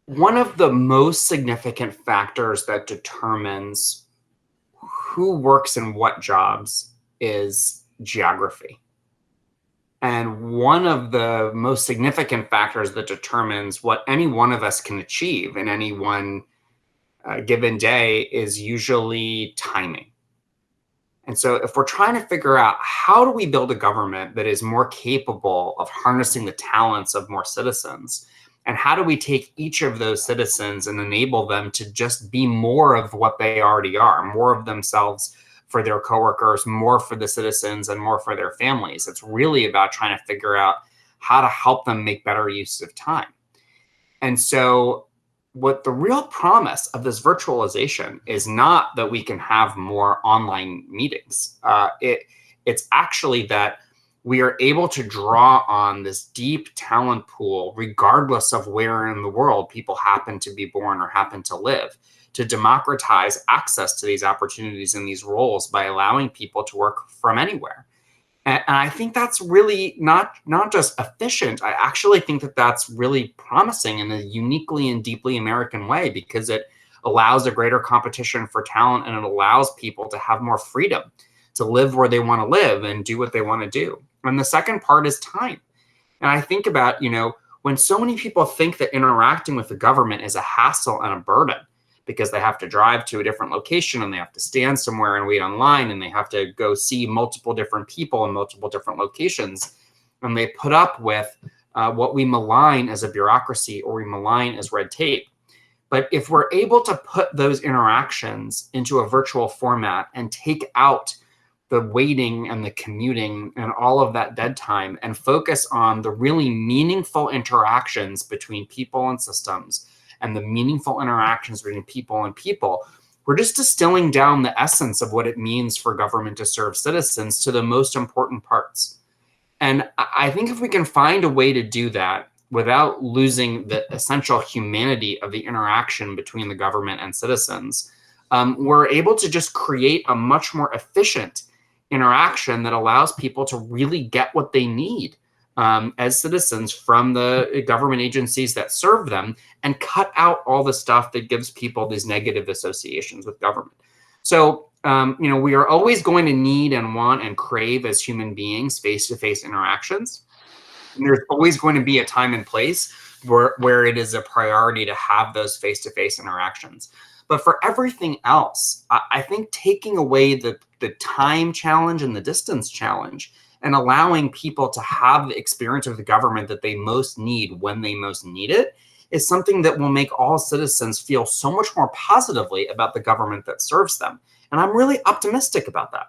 One of the most significant factors that determines who works in what jobs is geography. And one of the most significant factors that determines what any one of us can achieve in any one given day is usually timing. And so if we're trying to figure out how do we build a government that is more capable of harnessing the talents of more citizens, and how do we take each of those citizens and enable them to just be more of what they already are, more of themselves for their coworkers, more for the citizens, and more for their families. It's really about trying to figure out how to help them make better use of time. And so what the real promise of this virtualization is not that we can have more online meetings. It's actually that we are able to draw on this deep talent pool, regardless of where in the world people happen to be born or happen to live, to democratize access to these opportunities and these roles by allowing people to work from anywhere. And I think that's really not just efficient. I actually think that that's really promising in a uniquely and deeply American way, because it allows a greater competition for talent, and it allows people to have more freedom to live where they want to live and do what they want to do. And the second part is time. And I think about, when so many people think that interacting with the government is a hassle and a burden, because they have to drive to a different location and they have to stand somewhere and wait online and they have to go see multiple different people in multiple different locations. And they put up with what we malign as a bureaucracy, or we malign as red tape. But if we're able to put those interactions into a virtual format and take out the waiting and the commuting and all of that dead time and focus on the really meaningful interactions between people and systems, and the meaningful interactions between people and people, we're just distilling down the essence of what it means for government to serve citizens to the most important parts. And I think if we can find a way to do that without losing the essential humanity of the interaction between the government and citizens, we're able to just create a much more efficient interaction that allows people to really get what they need as citizens from the government agencies that serve them, and cut out all the stuff that gives people these negative associations with government. So, we are always going to need and want and crave as human beings face-to-face interactions. And there's always going to be a time and place where it is a priority to have those face-to-face interactions. But for everything else, I think taking away the time challenge and the distance challenge, and allowing people to have the experience of the government that they most need when they most need it, is something that will make all citizens feel so much more positively about the government that serves them. And I'm really optimistic about that.